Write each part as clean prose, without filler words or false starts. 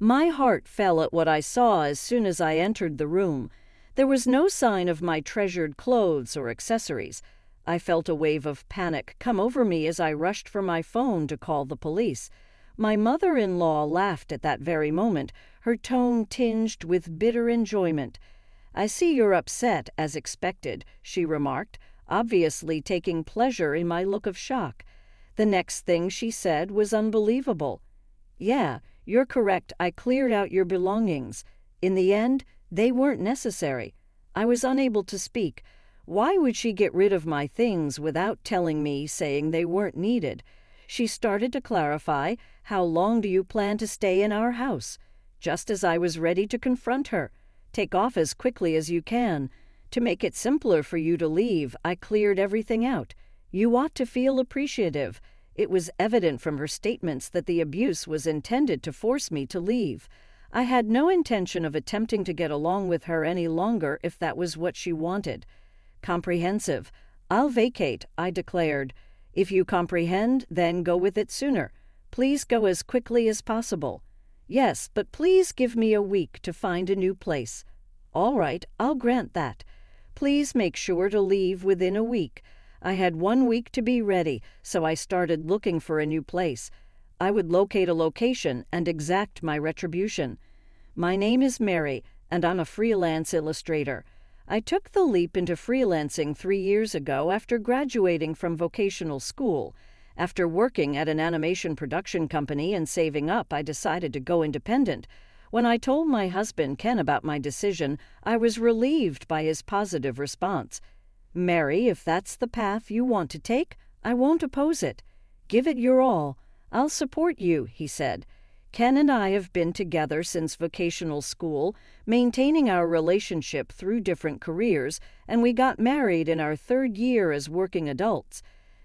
My heart fell at what I saw as soon as I entered the room. There was no sign of my treasured clothes or accessories. I felt a wave of panic come over me as I rushed for my phone to call the police. My mother-in-law laughed at that very moment, her tone tinged with bitter enjoyment. "I see you're upset, as expected," she remarked, obviously taking pleasure in my look of shock. The next thing she said was unbelievable. "Yeah, you're correct. I cleared out your belongings. In the end, they weren't necessary." I was unable to speak. Why would she get rid of my things without telling me, saying they weren't needed? She started to clarify, "How long do you plan to stay in our house?" Just as I was ready to confront her. "Take off as quickly as you can. To make it simpler for you to leave, I cleared everything out. You ought to feel appreciative." It was evident from her statements that the abuse was intended to force me to leave. I had no intention of attempting to get along with her any longer if that was what she wanted. "Comprehensive. I'll vacate," I declared. "If you comprehend, then go with it sooner. Please go as quickly as possible." "Yes, but please give me a week to find a new place." "All right, I'll grant that. Please make sure to leave within a week." I had 1 week to be ready, so I started looking for a new place. I would locate a location and exact my retribution. My name is Mary, and I'm a freelance illustrator. I took the leap into freelancing 3 years ago after graduating from vocational school. After working at an animation production company and saving up, I decided to go independent. When I told my husband, Ken, about my decision, I was relieved by his positive response. "Mary, if that's the path you want to take, I won't oppose it. Give it your all. I'll support you," he said. Ken and I have been together since vocational school, maintaining our relationship through different careers, and we got married in our 3rd year as working adults.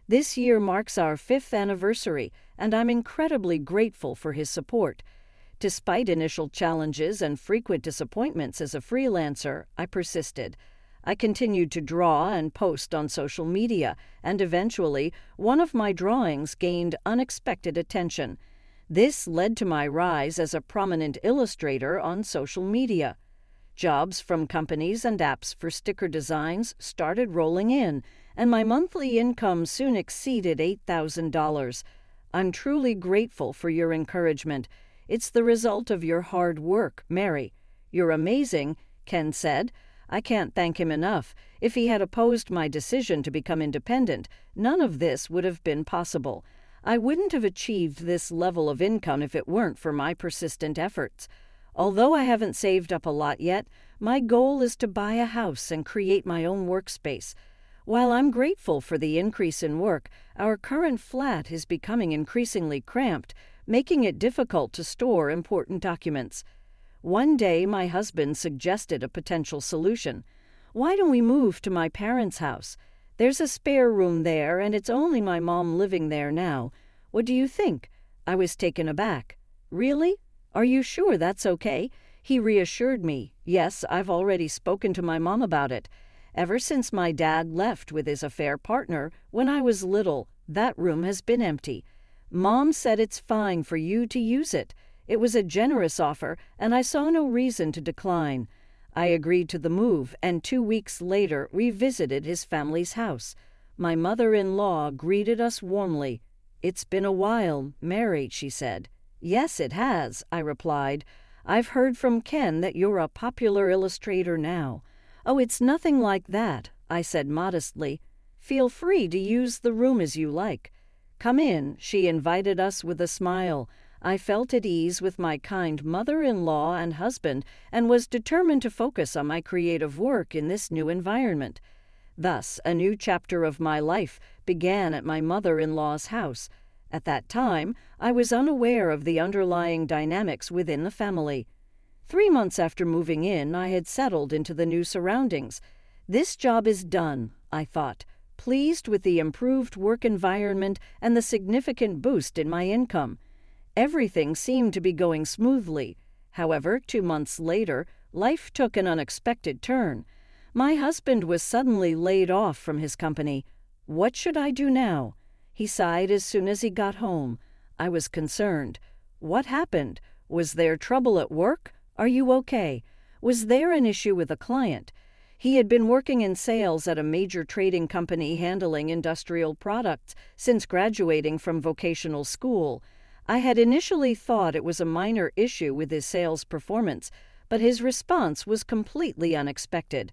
This year marks our 5th anniversary, and I'm incredibly grateful for his support. Despite initial challenges and frequent disappointments as a freelancer, I persisted. I continued to draw and post on social media, and eventually, one of my drawings gained unexpected attention. This led to my rise as a prominent illustrator on social media. Jobs from companies and apps for sticker designs started rolling in, and my monthly income soon exceeded $8,000. I'm truly grateful for your encouragement. It's the result of your hard work, Mary. You're amazing, Ken said. I can't thank him enough. If he had opposed my decision to become independent, none of this would have been possible. I wouldn't have achieved this level of income if it weren't for my persistent efforts. Although I haven't saved up a lot yet, my goal is to buy a house and create my own workspace. While I'm grateful for the increase in work, our current flat is becoming increasingly cramped, making it difficult to store important documents. One day, my husband suggested a potential solution. "Why don't we move to my parents' house? There's a spare room there, and it's only my mom living there now. What do you think?" I was taken aback. "Really? Are you sure that's okay?" He reassured me. "Yes, I've already spoken to my mom about it. Ever since my dad left with his affair partner when I was little, that room has been empty. Mom said it's fine for you to use it. It was a generous offer, and I saw no reason to decline." I agreed to the move, and 2 weeks later we visited his family's house. My mother-in-law greeted us warmly. "It's been a while, Mary," she said. "Yes, it has," I replied. "I've heard from Ken that you're a popular illustrator now." "Oh, it's nothing like that," I said modestly. "Feel free to use the room as you like." "Come in," she invited us with a smile. I felt at ease with my kind mother-in-law and husband and was determined to focus on my creative work in this new environment. Thus, a new chapter of my life began at my mother-in-law's house. At that time, I was unaware of the underlying dynamics within the family. 3 months after moving in, I had settled into the new surroundings. This job is done, I thought, pleased with the improved work environment and the significant boost in my income. Everything seemed to be going smoothly. However, 2 months later, life took an unexpected turn. My husband was suddenly laid off from his company. What should I do now? He sighed as soon as he got home. I was concerned. What happened? Was there trouble at work? Are you okay? Was there an issue with a client? He had been working in sales at a major trading company handling industrial products since graduating from vocational school. I had initially thought it was a minor issue with his sales performance, but his response was completely unexpected.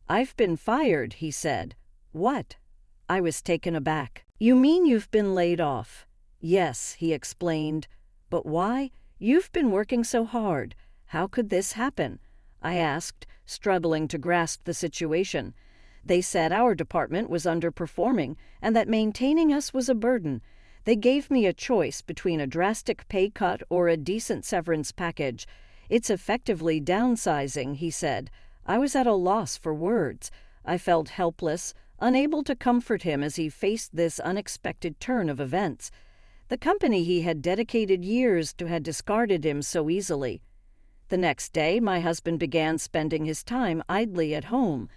"I've been fired," he said. "What?" I was taken aback. "You mean you've been laid off?" "Yes," he explained. "But why? You've been working so hard. How could this happen?" I asked, struggling to grasp the situation. They said our department was underperforming and that maintaining us was a burden. They gave me a choice between a drastic pay cut or a decent severance package. "It's effectively downsizing," he said. I was at a loss for words. I felt helpless, unable to comfort him as he faced this unexpected turn of events. The company he had dedicated years to had discarded him so easily. The next day, my husband began spending his time idly at home.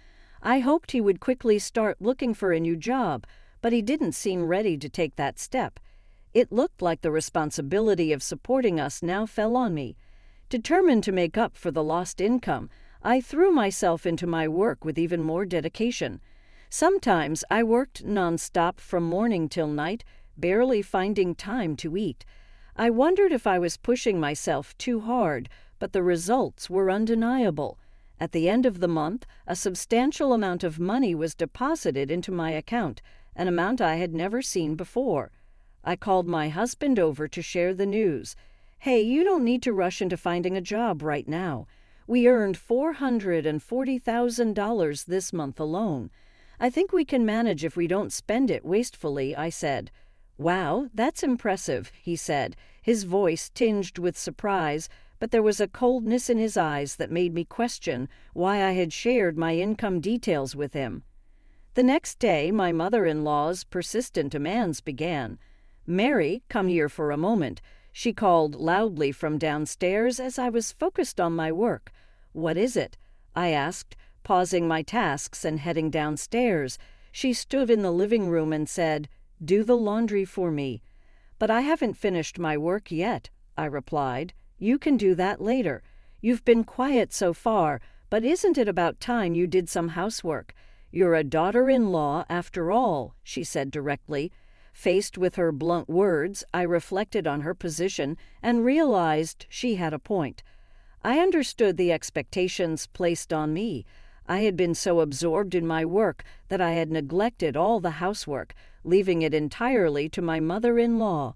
I hoped he would quickly start looking for a new job, but he didn't seem ready to take that step. It looked like the responsibility of supporting us now fell on me. Determined to make up for the lost income, I threw myself into my work with even more dedication. Sometimes I worked nonstop from morning till night, barely finding time to eat. I wondered if I was pushing myself too hard, but the results were undeniable. At the end of the month, a substantial amount of money was deposited into my account, an amount I had never seen before. I called my husband over to share the news. "Hey, you don't need to rush into finding a job right now. We earned $440,000 this month alone. I think we can manage if we don't spend it wastefully," I said. "Wow, that's impressive," he said, his voice tinged with surprise, but there was a coldness in his eyes that made me question why I had shared my income details with him. The next day, my mother-in-law's persistent demands began. "Mary, come here for a moment," she called loudly from downstairs as I was focused on my work. "What is it?" I asked, pausing my tasks and heading downstairs. She stood in the living room and said, "Do the laundry for me." "But I haven't finished my work yet," I replied. "You can do that later. You've been quiet so far, but isn't it about time you did some housework? You're a daughter-in-law after all," she said directly. Faced with her blunt words, I reflected on her position and realized she had a point. I understood the expectations placed on me. I had been so absorbed in my work that I had neglected all the housework, leaving it entirely to my mother-in-law.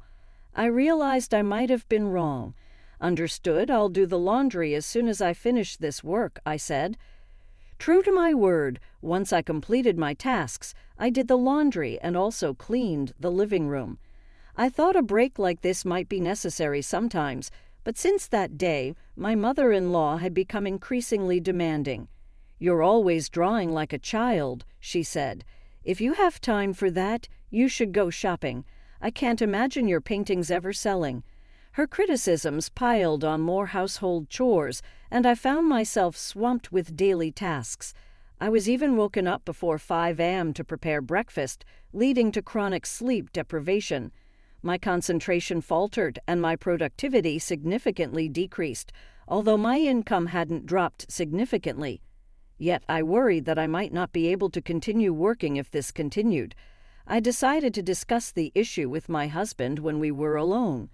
I realized I might have been wrong. "Understood, I'll do the laundry as soon as I finish this work," I said. True to my word, once I completed my tasks, I did the laundry and also cleaned the living room. I thought a break like this might be necessary sometimes, but since that day, my mother-in-law had become increasingly demanding. "You're always drawing like a child," she said. "If you have time for that, you should go shopping. I can't imagine your paintings ever selling." Her criticisms piled on more household chores, and I found myself swamped with daily tasks. I was even woken up before 5 a.m. to prepare breakfast, leading to chronic sleep deprivation. My concentration faltered and my productivity significantly decreased, although my income hadn't dropped significantly. Yet I worried that I might not be able to continue working if this continued. I decided to discuss the issue with my husband when we were alone.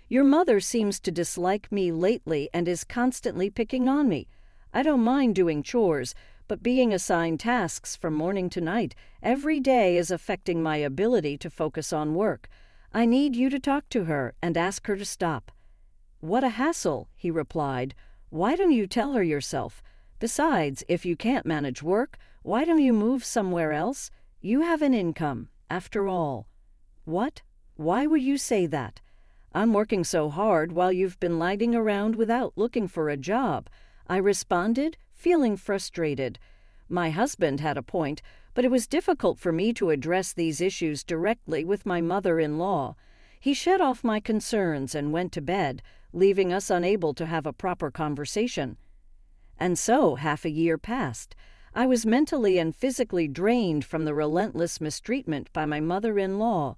"Your mother seems to dislike me lately and is constantly picking on me. I don't mind doing chores, but being assigned tasks from morning to night every day is affecting my ability to focus on work. I need you to talk to her and ask her to stop." "What a hassle," he replied. "Why don't you tell her yourself? Besides, if you can't manage work, why don't you move somewhere else? You have an income, after all." "What? Why would you say that?" "I'm working so hard while you've been lagging around without looking for a job," I responded, feeling frustrated. My husband had a point, but it was difficult for me to address these issues directly with my mother-in-law. He shed off my concerns and went to bed, leaving us unable to have a proper conversation. And so half a year passed. I was mentally and physically drained from the relentless mistreatment by my mother-in-law.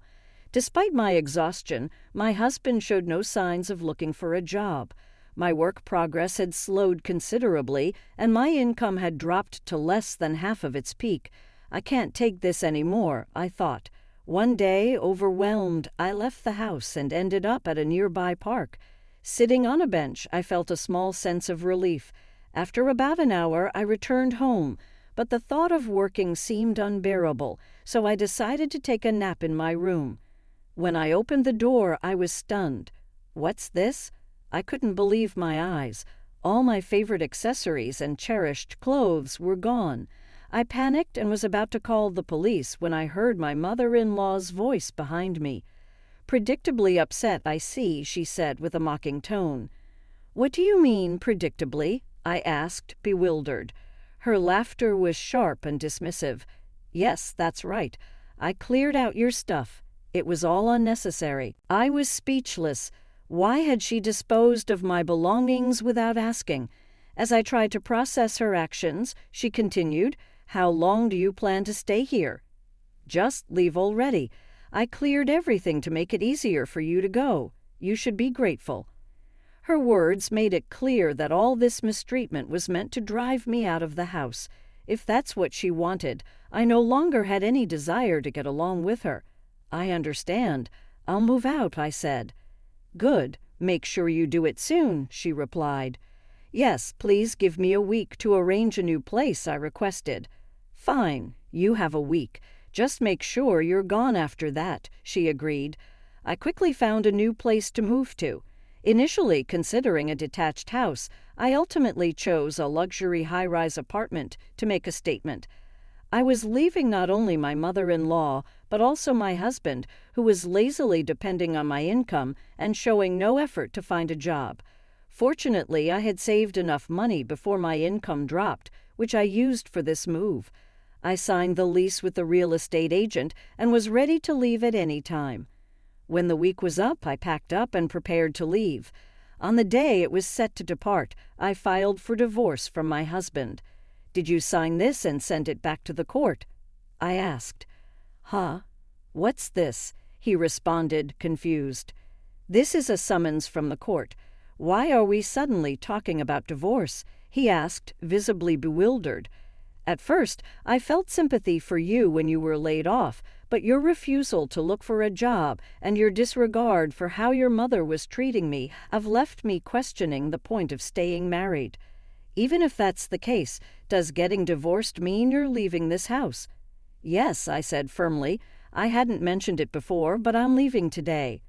Despite my exhaustion, my husband showed no signs of looking for a job. My work progress had slowed considerably, and my income had dropped to less than half of its peak. I can't take this any more, I thought. One day, overwhelmed, I left the house and ended up at a nearby park. Sitting on a bench, I felt a small sense of relief. After about an hour, I returned home, but the thought of working seemed unbearable, so I decided to take a nap in my room. When I opened the door, I was stunned. What's this? I couldn't believe my eyes. All my favorite accessories and cherished clothes were gone. I panicked and was about to call the police when I heard my mother-in-law's voice behind me. "Predictably upset, I see," she said with a mocking tone. "What do you mean, predictably?" I asked, bewildered. Her laughter was sharp and dismissive. "Yes, that's right. I cleared out your stuff. It was all unnecessary." I was speechless. Why had she disposed of my belongings without asking? As I tried to process her actions, she continued, "How long do you plan to stay here?" "Just leave already. I cleared everything to make it easier for you to go. You should be grateful." Her words made it clear that all this mistreatment was meant to drive me out of the house. If that's what she wanted, I no longer had any desire to get along with her. "I understand. I'll move out," I said. "Good. Make sure you do it soon," she replied. "Yes, please give me a week to arrange a new place," I requested. "Fine. You have a week. Just make sure you're gone after that," she agreed. I quickly found a new place to move to. Initially considering a detached house, I ultimately chose a luxury high-rise apartment to make a statement. I was leaving not only my mother-in-law, but also my husband, who was lazily depending on my income and showing no effort to find a job. Fortunately, I had saved enough money before my income dropped, which I used for this move. I signed the lease with the real estate agent and was ready to leave at any time. When the week was up, I packed up and prepared to leave. On the day it was set to depart, I filed for divorce from my husband. "Did you sign this and send it back to the court?" I asked. "Huh? What's this?" he responded, confused. "This is a summons from the court. Why are we suddenly talking about divorce?" he asked, visibly bewildered. "At first, I felt sympathy for you when you were laid off, but your refusal to look for a job and your disregard for how your mother was treating me have left me questioning the point of staying married. Even if that's the case, does getting divorced mean you're leaving this house?" "Yes," I said firmly. "I hadn't mentioned it before, but I'm leaving today."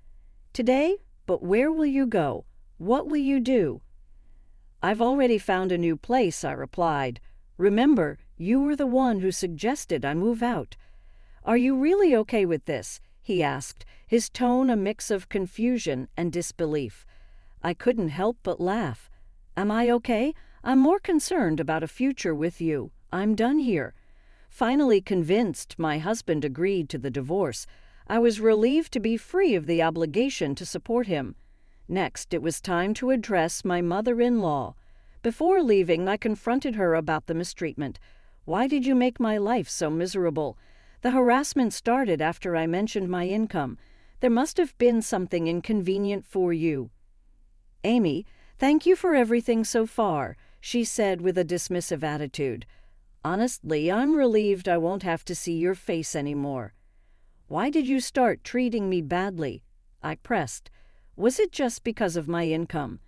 "Today? But where will you go? What will you do?" "I've already found a new place," I replied. "Remember, you were the one who suggested I move out." "Are you really okay with this?" he asked, his tone a mix of confusion and disbelief. I couldn't help but laugh. "Am I okay? I'm more concerned about a future with you. I'm done here." Finally convinced, my husband agreed to the divorce. I was relieved to be free of the obligation to support him. Next, it was time to address my mother-in-law. Before leaving, I confronted her about the mistreatment. "Why did you make my life so miserable? The harassment started after I mentioned my income. There must have been something inconvenient for you." "Amy, thank you for everything so far," she said with a dismissive attitude. "Honestly, I'm relieved I won't have to see your face anymore." "Why did you start treating me badly?" I pressed. "Was it just because of my income?"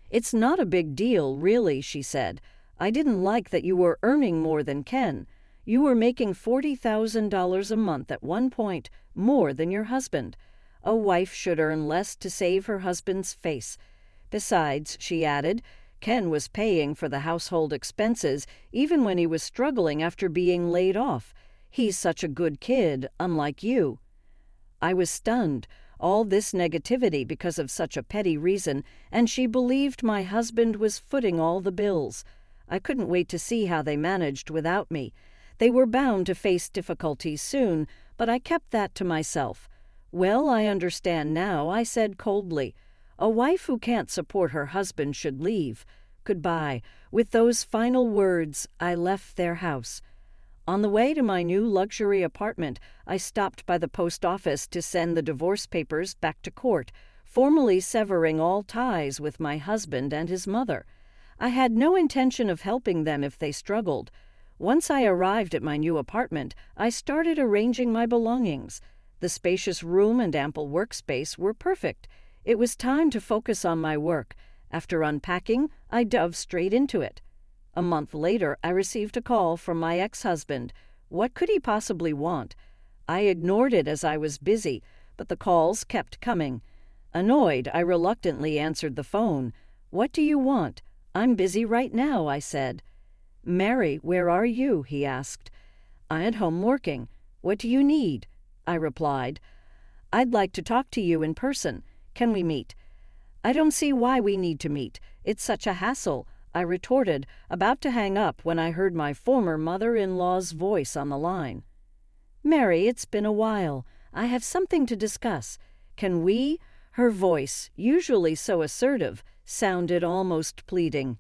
"It's not a big deal, really," she said. "I didn't like that you were earning more than Ken. You were making $40,000 a month at one point, more than your husband. A wife should earn less to save her husband's face. Besides," she added, "Ken was paying for the household expenses even when he was struggling after being laid off. He's such a good kid, unlike you." I was stunned. All this negativity because of such a petty reason, and she believed my husband was footing all the bills. I couldn't wait to see how they managed without me. They were bound to face difficulties soon, but I kept that to myself. "Well, I understand now," I said coldly. "A wife who can't support her husband should leave. Goodbye." With those final words, I left their house. On the way to my new luxury apartment, I stopped by the post office to send the divorce papers back to court. formally severing all ties with my husband and his mother. I had no intention of helping them if they struggled. Once I arrived at my new apartment, I started arranging my belongings. The spacious room and ample workspace were perfect. It was time to focus on my work. After unpacking, I dove straight into it. A month later, I received a call from my ex-husband. What could he possibly want? I ignored it as I was busy, but the calls kept coming. Annoyed, I reluctantly answered the phone. "What do you want?" "I'm busy right now," I said. "Mary, where are you?" he asked. "I'm at home working." "What do you need?" I replied. "I'd like to talk to you in person. Can we meet?" "I don't see why we need to meet. It's such a hassle," I retorted, about to hang up when I heard my former mother-in-law's voice on the line. "Mary, it's been a while. I have something to discuss. Can we?" Her voice, usually so assertive, sounded almost pleading.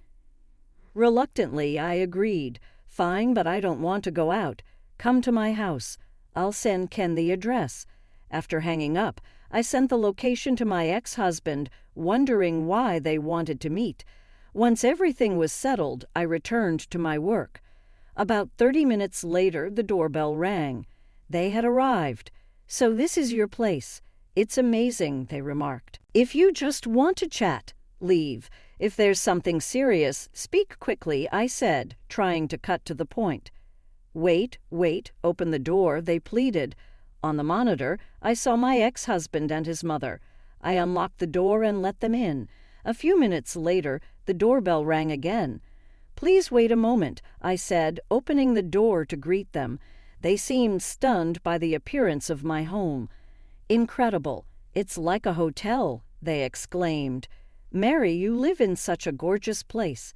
Reluctantly, I agreed. "Fine, but I don't want to go out. Come to my house. I'll send Ken the address." After hanging up, I sent the location to my ex-husband, wondering why they wanted to meet. Once everything was settled, I returned to my work. About 30 minutes later, the doorbell rang. They had arrived. "So this is your place. It's amazing," they remarked. "If you just want to chat, leave. If there's something serious, speak quickly," I said, trying to cut to the point. Wait, open the door," they pleaded. On the monitor, I saw my ex-husband and his mother. I unlocked the door and let them in. A few minutes later, the doorbell rang again. "Please wait a moment," I said, opening the door to greet them. They seemed stunned by the appearance of my home. "Incredible. It's like a hotel," they exclaimed. "Mary, you live in such a gorgeous place."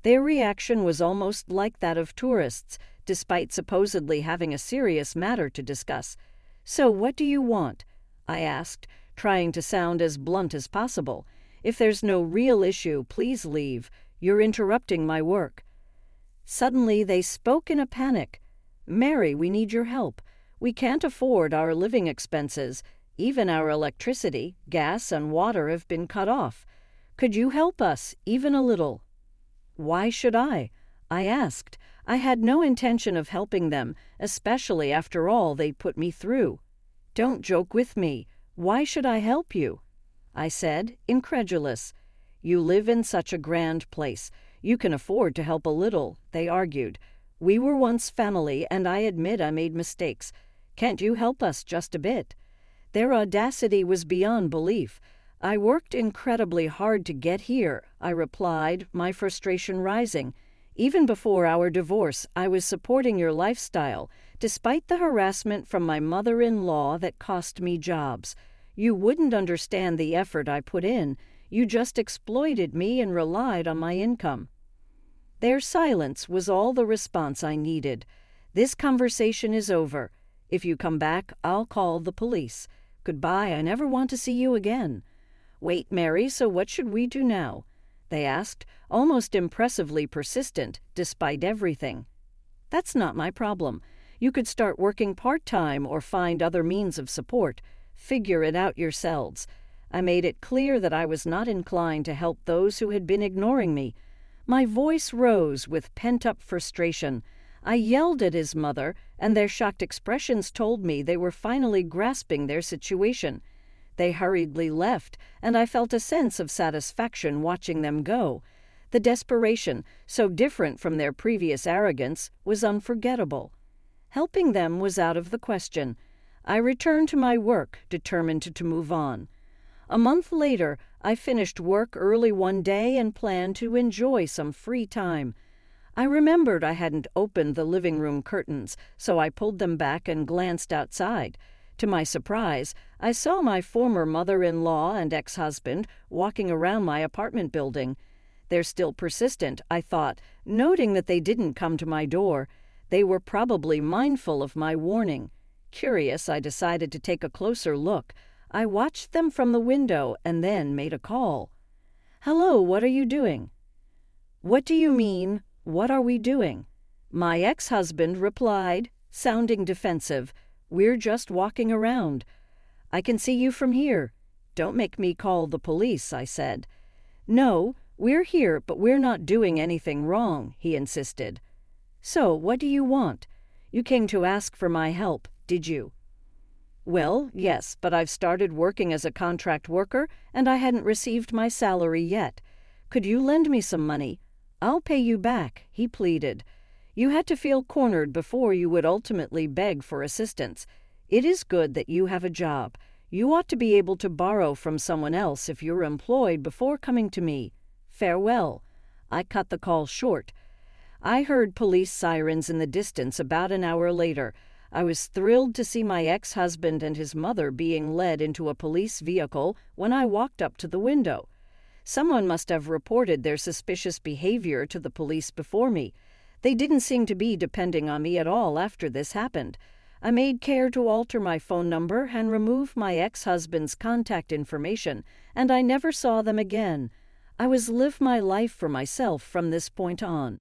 Their reaction was almost like that of tourists, despite supposedly having a serious matter to discuss. "So what do you want?" I asked, trying to sound as blunt as possible. "If there's no real issue, please leave. You're interrupting my work." Suddenly they spoke in a panic. "Mary, we need your help. We can't afford our living expenses. Even our electricity, gas, and water have been cut off. Could you help us, even a little?" "Why should I?" I asked. I had no intention of helping them, especially after all they put me through. "Don't joke with me. Why should I help you?" I said, incredulous. "You live in such a grand place. You can afford to help a little," they argued. "We were once family, and I admit I made mistakes. Can't you help us just a bit?" Their audacity was beyond belief. "I worked incredibly hard to get here," I replied, my frustration rising. "Even before our divorce, I was supporting your lifestyle, despite the harassment from my mother-in-law that cost me jobs. You wouldn't understand the effort I put in. You just exploited me and relied on my income." Their silence was all the response I needed. "This conversation is over. If you come back, I'll call the police. Goodbye, I never want to see you again." "Wait, Mary, so what should we do now?" they asked, almost impressively persistent, despite everything. "That's not my problem. You could start working part-time or find other means of support. Figure it out yourselves." I made it clear that I was not inclined to help those who had been ignoring me. My voice rose with pent-up frustration. I yelled at his mother, and their shocked expressions told me they were finally grasping their situation. They hurriedly left, and I felt a sense of satisfaction watching them go. The desperation, so different from their previous arrogance, was unforgettable. Helping them was out of the question. I returned to my work, determined to move on. A month later, I finished work early one day and planned to enjoy some free time. I remembered I hadn't opened the living room curtains, so I pulled them back and glanced outside. To my surprise, I saw my former mother-in-law and ex-husband walking around my apartment building. They're still persistent, I thought, noting that they didn't come to my door. They were probably mindful of my warning. Curious, I decided to take a closer look. I watched them from the window and then made a call. "Hello, what are you doing?" "What do you mean, what are we doing?" My ex-husband replied, sounding defensive. "We're just walking around." "I can see you from here." "Don't make me call the police," I said. "No, we're here, but we're not doing anything wrong," he insisted. "So, what do you want? You came to ask for my help, did you?" "Well, yes, but I've started working as a contract worker, and I hadn't received my salary yet. Could you lend me some money? I'll pay you back," he pleaded. "You had to feel cornered before you would ultimately beg for assistance. It is good that you have a job. You ought to be able to borrow from someone else if you're employed before coming to me. Farewell." I cut the call short. I heard police sirens in the distance about an hour later. I was thrilled to see my ex-husband and his mother being led into a police vehicle when I walked up to the window. Someone must have reported their suspicious behavior to the police before me. They didn't seem to be depending on me at all after this happened. I made care to alter my phone number and remove my ex-husband's contact information, and I never saw them again. I was live my life for myself from this point on.